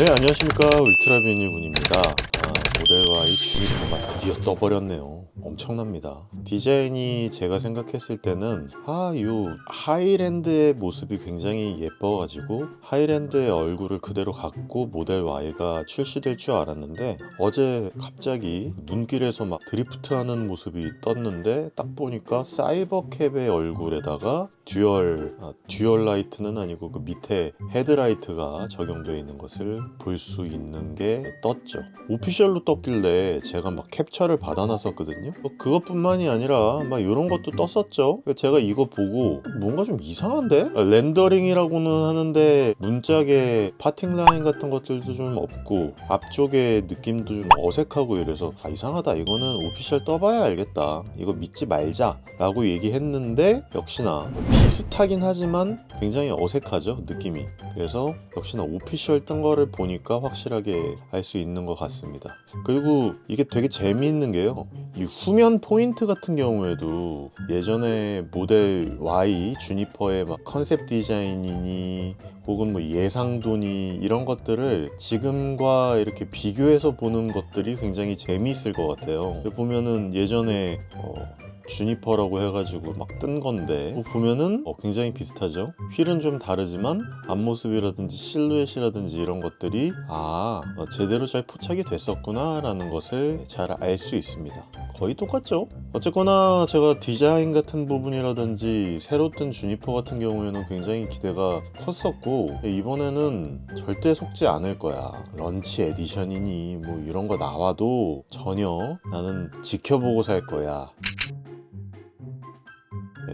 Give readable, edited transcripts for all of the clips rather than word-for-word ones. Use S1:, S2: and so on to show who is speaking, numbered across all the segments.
S1: 네, 안녕하십니까. 울트라비니군입니다. 모델 Y 주니퍼가 드디어 떠버렸네요. 엄청납니다. 디자인이 제가 생각했을 때는 요 하이랜드의 모습이 굉장히 예뻐가지고 하이랜드의 얼굴을 그대로 갖고 모델 Y가 출시될 줄 알았는데 어제 갑자기 눈길에서 막 드리프트하는 모습이 떴는데 딱 보니까 사이버캡의 얼굴에다가 듀얼 라이트는 아니고 그 밑에 헤드라이트가 적용되어 있는 것을 볼 수 있는 게 떴죠. 오피셜로 떴길래 제가 막 캡처를 받아놨었거든요. 그것뿐만이 아니라 막 이런 것도 떴었죠. 제가 이거 보고 뭔가 좀 이상한데? 렌더링이라고는 하는데 문짝에 파팅 라인 같은 것들도 좀 없고 앞쪽에 느낌도 좀 어색하고 이래서 이상하다. 이거는 오피셜 떠봐야 알겠다. 이거 믿지 말자 라고 얘기했는데 역시나 비슷하긴 하지만 굉장히 어색하죠, 느낌이. 그래서 역시나 오피셜 뜬 거를 보니까 확실하게 알 수 있는 것 같습니다. 그리고 이게 되게 재미있는 게요, 이 후면 포인트 같은 경우에도 예전에 모델 Y 주니퍼의 막 컨셉 디자인이니 혹은 뭐 예상도니 이런 것들을 지금과 이렇게 비교해서 보는 것들이 굉장히 재미있을 것 같아요. 보면은 예전에 주니퍼라고 해가지고 막 뜬 건데 보면은 굉장히 비슷하죠. 휠은 좀 다르지만 앞모습이라든지 실루엣이라든지 이런 것들이 제대로 잘 포착이 됐었구나 라는 것을 잘 알 수 있습니다. 거의 똑같죠. 어쨌거나 제가 디자인 같은 부분이라든지 새로 뜬 주니퍼 같은 경우에는 굉장히 기대가 컸었고 이번에는 절대 속지 않을 거야. 런치 에디션이니 뭐 이런 거 나와도 전혀 나는 지켜보고 살 거야.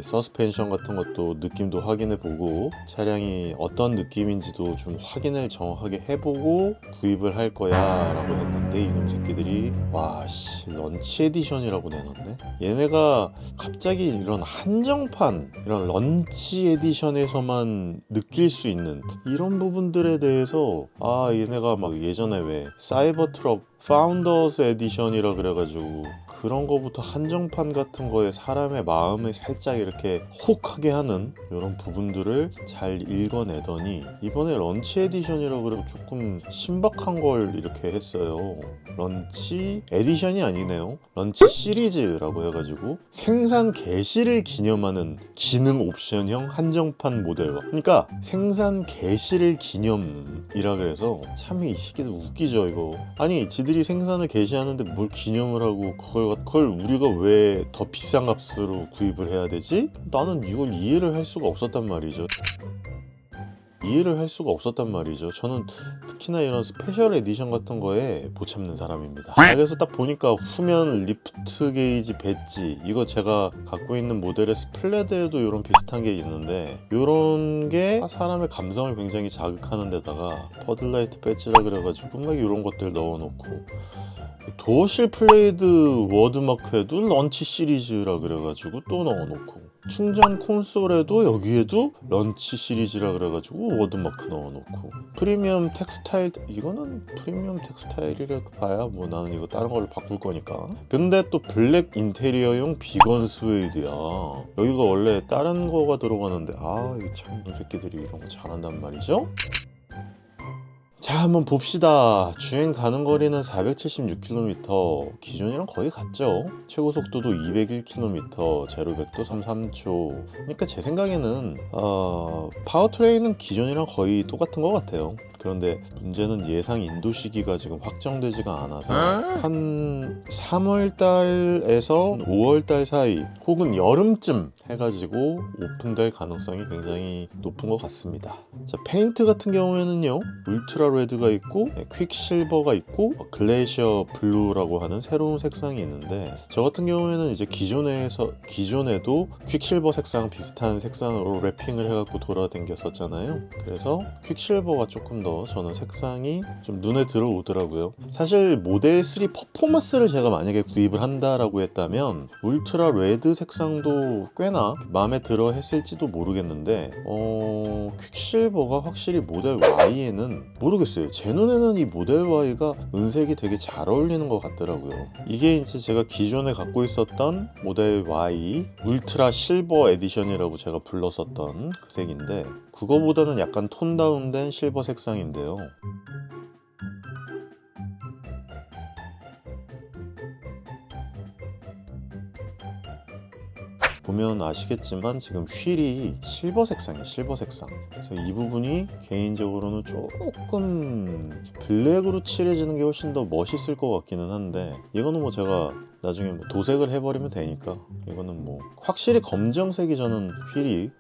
S1: 서스펜션 같은 것도 느낌도 확인해보고 차량이 어떤 느낌인지도 좀 확인을 정확하게 해보고 구입을 할 거야 라고 했는데 이놈 새끼들이 런치 에디션이라고 내놨네. 얘네가 갑자기 이런 한정판, 이런 런치 에디션에서만 느낄 수 있는 이런 부분들에 대해서 얘네가 막 예전에 왜 사이버 트럭 파운더스 에디션이라 그래가지고 그런 거부터 한정판 같은 거에 사람의 마음을 살짝 이렇게 혹하게 하는 이런 부분들을 잘 읽어내더니 이번에 런치 에디션이라 그래도 조금 신박한 걸 이렇게 했어요. 런치 에디션이 아니네요. 런치 시리즈라고 해가지고 생산 개시를 기념하는 기능 옵션형 한정판 모델화. 그러니까 생산 개시를 기념이라 그래서 참 이 새끼들 웃기죠 이거. 아니 지들이 생산을 개시하는데 뭘 기념을 하고 그걸 우리가 왜 더 비싼 값으로 구입을 해야 되지? 나는 이걸 이해를 할 수가 없었단 말이죠. 저는 특히나 이런 스페셜 에디션 같은 거에 못 참는 사람입니다. 그래서 딱 보니까 후면 리프트 게이지 배지, 이거 제가 갖고 있는 모델의 스플레드에도 이런 비슷한 게 있는데 이런 게 사람의 감성을 굉장히 자극하는 데다가 퍼들라이트 배지라 그래가지고 막 이런 것들 넣어놓고 도어실 플레이드 워드마크에도 런치 시리즈라 그래가지고 또 넣어놓고 충전 콘솔에도 여기에도 런치 시리즈라 그래가지고 워드마크 넣어놓고 프리미엄 텍스타일, 이거는 프리미엄 텍스타일이라 봐야 뭐 나는 이거 다른 걸로 바꿀 거니까. 근데 또 블랙 인테리어용 비건 스웨이드야. 여기가 원래 다른 거가 들어가는데 이거 참 이 새끼들이 이런 거 잘한단 말이죠. 자, 한번 봅시다. 주행 가는 거리는 476km, 기존이랑 거의 같죠. 최고 속도도 201km, 제로백도 33초. 그러니까 제 생각에는 파워트레인은 기존이랑 거의 똑같은 것 같아요. 그런데 문제는 예상 인도 시기가 지금 확정되지가 않아서 한 3월달에서 5월달 사이 혹은 여름쯤 해가지고 오픈될 가능성이 굉장히 높은 것 같습니다. 자, 페인트 같은 경우에는요, 울트라 레드가 있고 퀵실버가 있고 글레이셔 블루라고 하는 새로운 색상이 있는데 저 같은 경우에는 이제 기존에도 퀵실버 색상 비슷한 색상으로 랩핑을 해갖고 돌아다녔었잖아요. 그래서 퀵실버가 조금 더 저는 색상이 좀 눈에 들어오더라고요. 사실 모델 3 퍼포먼스를 제가 만약에 구입을 한다라고 했다면 울트라 레드 색상도 꽤나 마음에 들어 했을지도 모르겠는데 퀵실버가 확실히 모델 Y에는 모르겠어요. 제 눈에는 이 모델 Y가 은색이 되게 잘 어울리는 것 같더라고요. 이게 이제 제가 기존에 갖고 있었던 모델 Y 울트라 실버 에디션이라고 제가 불렀었던 그 색인데 그거보다는 약간 톤 다운된 실버 색상인데요. 보면 아시겠지만 지금 휠이 실버 색상이에요. 실버 색상. 그래서 이 부분이 개인적으로는 조금 블랙으로 칠해지는 게 훨씬 더 멋있을 것 같기는 한데, 이거는 뭐 제가 나중에 뭐 도색을 해버리면 되니까, 이거는 뭐 확실히 검정색이 저는 휠이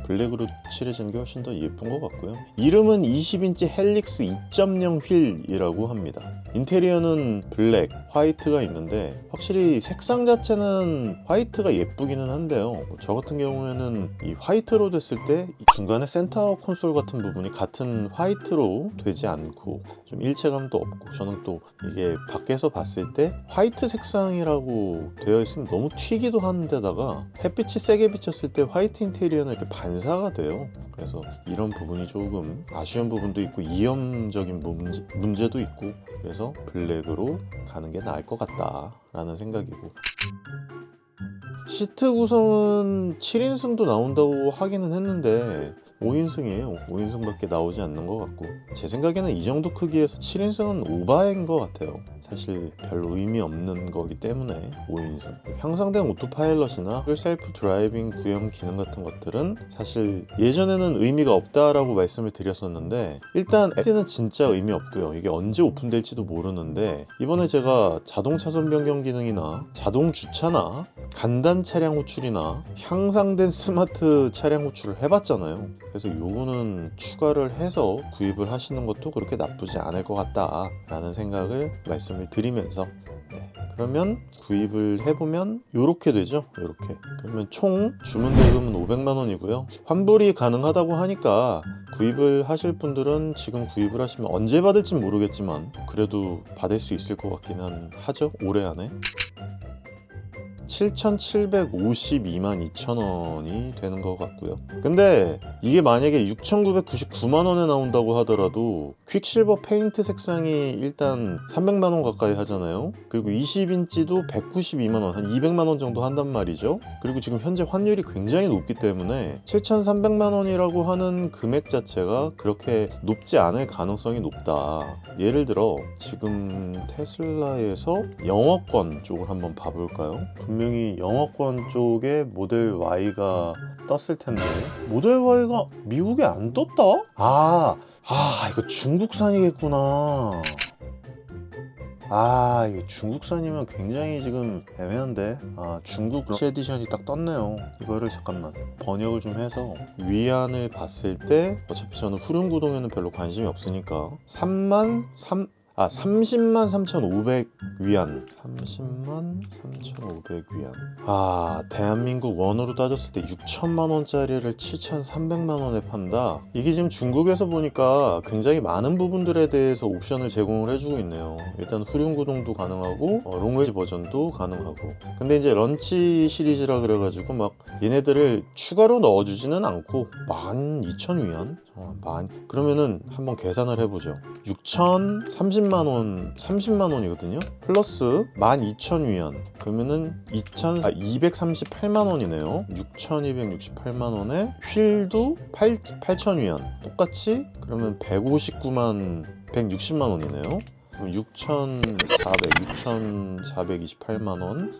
S1: 블랙으로 칠해지는 게 훨씬 더 예쁜 것 같고요. 이름은 20인치 헬릭스 2.0 휠이라고 합니다. 인테리어는 블랙, 화이트가 있는데 확실히 색상 자체는 화이트가 예쁘기는 한데요. 저 같은 경우에는 이 화이트로 됐을 때 중간에 센터 콘솔 같은 부분이 같은 화이트로 되지 않고 좀 일체감도 없고, 저는 또 이게 밖에서 봤을 때 화이트 색상이라고 되어 있으면 너무 튀기도 하는데다가 햇빛이 세게 비쳤을 때 화이트 인테리어는 이렇게 반사가 돼요. 그래서 이런 부분이 조금 아쉬운 부분도 있고 이염적인 문제도 있고, 그래서 블랙으로 가는 게 나을 것 같다 라는 생각이고, 시트 구성은 7인승도 나온다고 하기는 했는데 5인승이에요. 5인승밖에 나오지 않는 것 같고, 제 생각에는 이 정도 크기에서 7인승은 오바인 것 같아요. 사실 별로 의미 없는 거기 때문에 5인승. 향상된 오토파일럿이나 풀셀프 드라이빙 구형 기능 같은 것들은 사실 예전에는 의미가 없다라고 말씀을 드렸었는데, 일단 FT는 진짜 의미 없고요. 이게 언제 오픈될지도 모르는데, 이번에 제가 자동 차선 변경 기능이나 자동 주차나 간단 차량 호출이나 향상된 스마트 차량 호출을 해봤잖아요. 그래서 요거는 추가를 해서 구입을 하시는 것도 그렇게 나쁘지 않을 것 같다 라는 생각을 말씀을 드리면서, 그러면 구입을 해보면 요렇게 되죠. 요렇게. 그러면 총 주문 대금은 500만 원이고요 환불이 가능하다고 하니까 구입을 하실 분들은 지금 구입을 하시면 언제 받을진 모르겠지만 그래도 받을 수 있을 것 같기는 하죠. 올해 안에. 7,752만 2천원이 되는 것 같고요. 근데 이게 만약에 6,999만원에 나온다고 하더라도 퀵실버 페인트 색상이 일단 300만원 가까이 하잖아요. 그리고 20인치도 192만원, 한 200만원 정도 한단 말이죠. 그리고 지금 현재 환율이 굉장히 높기 때문에 7,300만원이라고 하는 금액 자체가 그렇게 높지 않을 가능성이 높다. 예를 들어 지금 테슬라에서 영어권 쪽을 한번 봐볼까요? 분명히 영어권 쪽에 모델 Y가 떴을 텐데 모델 Y가 미국에 안 떴다? 이거 중국산이겠구나. 이거 중국산이면 굉장히 지금 애매한데. 중국 러시 에디션이 딱 떴네요. 이거를 잠깐만 번역을 좀 해서 위안을 봤을 때, 어차피 저는 후륜구동에는 별로 관심이 없으니까 30만 3,500위안. 30만 3,500위안. 대한민국 원으로 따졌을 때 6천만 원짜리를 7,300만 원에 판다. 이게 지금 중국에서 보니까 굉장히 많은 부분들에 대해서 옵션을 제공을 해주고 있네요. 일단 후륜구동도 가능하고 롱레인지 버전도 가능하고. 근데 이제 런치 시리즈라 그래가지고 막 얘네들을 추가로 넣어주지는 않고 12,000위안? 그러면은 한번 계산을 해보죠. 6,030만 원, 30만 원이거든요. 플러스 12,000위안. 그러면은 238만 원이네요. 6,268만 원에 휠도 8,000위안. 똑같이 그러면 160만 원이네요. 6,428만 원.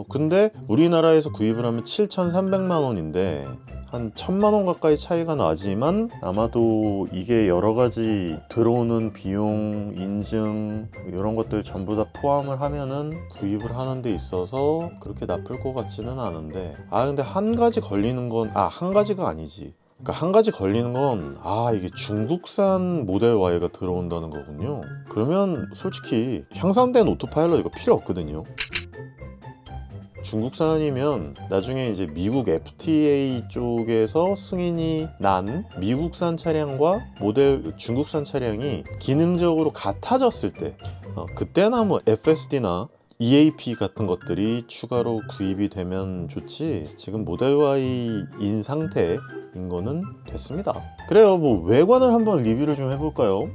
S1: 근데 우리나라에서 구입을 하면 7,300만 원인데 한 1,000만 원 가까이 차이가 나지만, 아마도 이게 여러 가지 들어오는 비용, 인증 이런 것들 전부 다 포함을 하면은 구입을 하는 데 있어서 그렇게 나쁠 것 같지는 않은데, 근데 한 가지 걸리는 건, 한 가지가 아니지. 그러니까 한 가지 걸리는 건, 이게 중국산 모델 Y가 들어온다는 거군요. 그러면 솔직히 향상된 오토파일럿 이거 필요 없거든요. 중국산이면 나중에 이제 미국 FTA 쪽에서 승인이 난 미국산 차량과 중국산 차량이 기능적으로 같아졌을 때, 그때나 뭐 FSD나 EAP 같은 것들이 추가로 구입이 되면 좋지, 지금 모델 Y인 상태인 거는 됐습니다. 그래요. 뭐 외관을 한번 리뷰를 좀 해볼까요?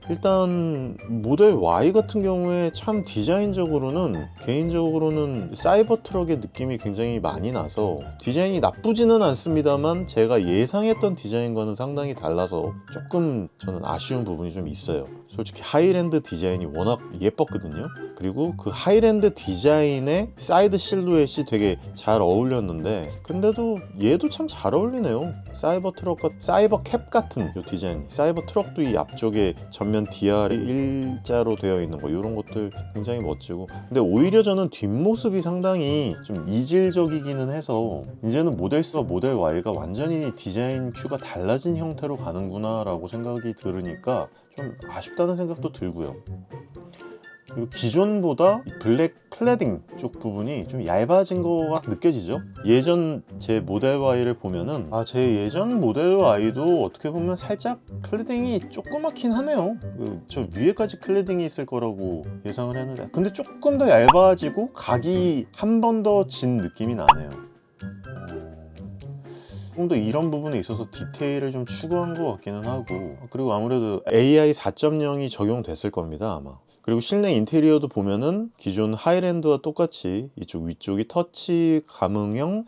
S1: 일단 모델 Y 같은 경우에 참 디자인적으로는 개인적으로는 사이버 트럭의 느낌이 굉장히 많이 나서 디자인이 나쁘지는 않습니다만 제가 예상했던 디자인과는 상당히 달라서 조금 저는 아쉬운 부분이 좀 있어요. 솔직히 하이랜드 디자인이 워낙 예뻤거든요. 그리고 그 하이랜드 디자인에 사이드 실루엣이 되게 잘 어울렸는데 근데도 얘도 참 잘 어울리네요. 사이버 트럭과 사이버 캡 같은 이 디자인, 사이버 트럭도 이 앞쪽에 전면 DR이 일자로 되어 있는 거 이런 것들 굉장히 멋지고 근데 오히려 저는 뒷모습이 상당히 좀 이질적이기는 해서 이제는 모델 X와 모델 Y가 완전히 디자인 큐가 달라진 형태로 가는구나 라고 생각이 들으니까 좀 아쉽다는 생각도 들고요. 그리고 기존보다 블랙 클래딩 쪽 부분이 좀 얇아진 거가 느껴지죠. 예전 제 모델 Y를 보면은 제 예전 모델 Y도 어떻게 보면 살짝 클래딩이 조그맣긴 하네요. 저 위에까지 클래딩이 있을 거라고 예상을 했는데 근데 조금 더 얇아지고 각이 한 번 더 진 느낌이 나네요. 조금 더 이런 부분에 있어서 디테일을 좀 추구한 것 같기는 하고 그리고 아무래도 AI 4.0이 적용됐을 겁니다 아마. 그리고 실내 인테리어도 보면은 기존 하이랜드와 똑같이 이쪽 위쪽이 터치 감응형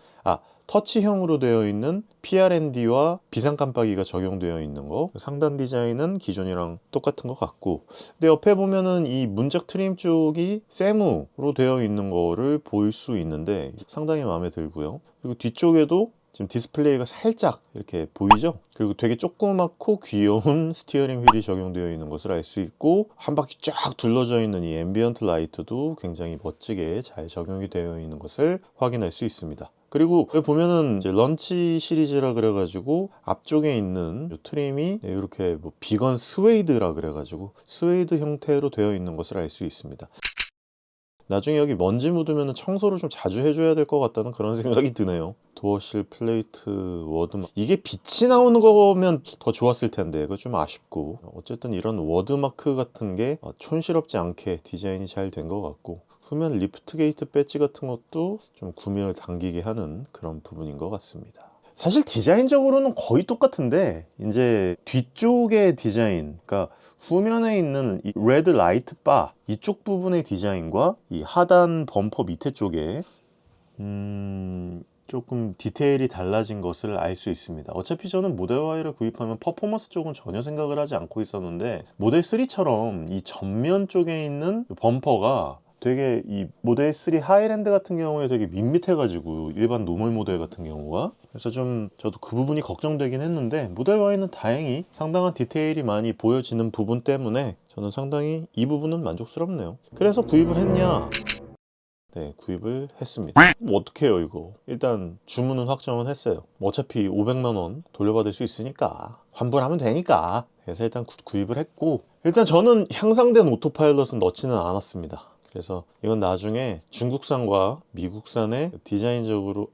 S1: 터치형으로 되어 있는 PRND와 비상 깜빡이가 적용되어 있는 거. 상단 디자인은 기존이랑 똑같은 것 같고 근데 옆에 보면은 이 문짝 트림 쪽이 세무로 되어 있는 거를 볼 수 있는데 상당히 마음에 들고요. 그리고 뒤쪽에도 지금 디스플레이가 살짝 이렇게 보이죠? 그리고 되게 조그맣고 귀여운 스티어링 휠이 적용되어 있는 것을 알 수 있고 한 바퀴 쫙 둘러져 있는 이 앰비언트 라이트도 굉장히 멋지게 잘 적용이 되어 있는 것을 확인할 수 있습니다. 그리고 여기 보면은 이제 런치 시리즈라 그래가지고 앞쪽에 있는 이 트림이 이렇게 뭐 비건 스웨이드라 그래가지고 스웨이드 형태로 되어 있는 것을 알 수 있습니다. 나중에 여기 먼지 묻으면 청소를 좀 자주 해줘야 될 것 같다는 그런 생각이 드네요. 도어실 플레이트 워드마크 이게 빛이 나오는 거면 더 좋았을 텐데 그거 좀 아쉽고 어쨌든 이런 워드마크 같은 게 촌스럽지 않게 디자인이 잘 된 것 같고 후면 리프트 게이트 배지 같은 것도 좀 구미를 당기게 하는 그런 부분인 것 같습니다. 사실 디자인적으로는 거의 똑같은데 이제 뒤쪽의 디자인 그러니까 후면에 있는 이 레드 라이트 바 이쪽 부분의 디자인과 이 하단 범퍼 밑에 쪽에 조금 디테일이 달라진 것을 알 수 있습니다. 어차피 저는 모델 Y를 구입하면 퍼포먼스 쪽은 전혀 생각을 하지 않고 있었는데 모델 3처럼 이 전면 쪽에 있는 범퍼가 되게 이 모델 3 하이랜드 같은 경우에 되게 밋밋해가지고 일반 노멀 모델 같은 경우가 그래서 좀 저도 그 부분이 걱정되긴 했는데 모델 Y는 다행히 상당한 디테일이 많이 보여지는 부분 때문에 저는 상당히 이 부분은 만족스럽네요. 그래서 구입을 했냐? 네, 구입을 했습니다. 뭐 어떡해요 이거. 일단 주문은 확정은 했어요. 어차피 500만원 돌려받을 수 있으니까 환불하면 되니까 그래서 일단 구입을 했고 일단 저는 향상된 오토파일럿은 넣지는 않았습니다. 그래서 이건 나중에 중국산과 미국산의 디자인적으로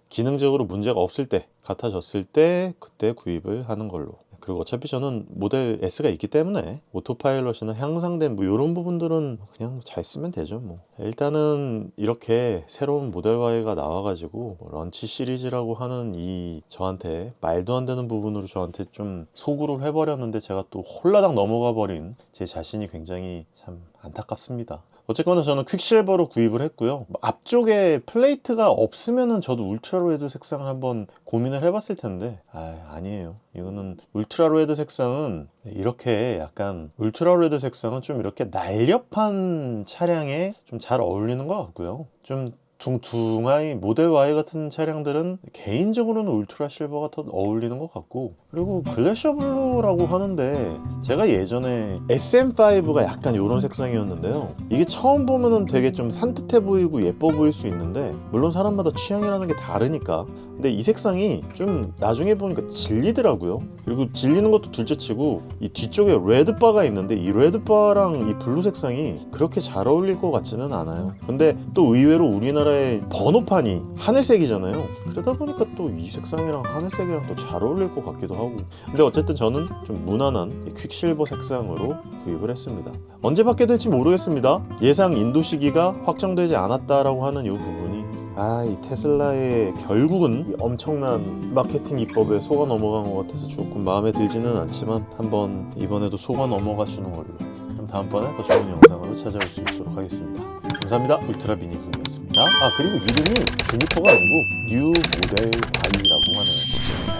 S1: 기능적으로 문제가 없을 때 같아졌을 때 그때 구입을 하는 걸로. 그리고 어차피 저는 모델 S가 있기 때문에 오토파일럿이나 향상된 뭐 이런 부분들은 그냥 잘 쓰면 되죠 뭐. 일단은 이렇게 새로운 모델 Y가 나와가지고 뭐 런치 시리즈라고 하는 이 저한테 말도 안 되는 부분으로 저한테 좀 소구를 해버렸는데 제가 또 홀라당 넘어가 버린 제 자신이 굉장히 참 안타깝습니다. 어쨌거나 저는 퀵실버로 구입을 했고요. 앞쪽에 플레이트가 없으면은 저도 울트라로헤드 색상을 한번 고민을 해봤을 텐데 아니에요. 이거는 울트라로헤드 색상은 이렇게 약간 울트라로헤드 색상은 좀 이렇게 날렵한 차량에 좀 잘 어울리는 것 같고요. 좀 둥둥하이 모델 Y 같은 차량들은 개인적으로는 울트라 실버가 더 어울리는 것 같고 그리고 글래셔 블루라고 하는데 제가 예전에 SM5가 약간 이런 색상이었는데요. 이게 처음 보면은 되게 좀 산뜻해 보이고 예뻐 보일 수 있는데 물론 사람마다 취향이라는 게 다르니까 근데 이 색상이 좀 나중에 보니까 질리더라고요. 그리고 질리는 것도 둘째치고 이 뒤쪽에 레드바가 있는데 이 레드바랑 이 블루 색상이 그렇게 잘 어울릴 것 같지는 않아요. 근데 또 의외로 우리나라의 번호판이 하늘색이잖아요. 그러다 보니까 또 이 색상이랑 하늘색이랑 또 잘 어울릴 것 같기도 하고 근데 어쨌든 저는 좀 무난한 이 퀵실버 색상으로 구입을 했습니다. 언제 받게 될지 모르겠습니다. 예상 인도 시기가 확정되지 않았다라고 하는 이 부분이 이 테슬라의 결국은 이 엄청난 마케팅 기법에 속아 넘어간 것 같아서 조금 마음에 들지는 않지만 한번 이번에도 속아 넘어가 주는 걸로. 그럼 다음번에 더 좋은 영상으로 찾아올 수 있도록 하겠습니다. 감사합니다. 울트라 비니군이었습니다. 그리고 이름이 주니퍼가 아니고 뉴 모델 Y라고 하네요.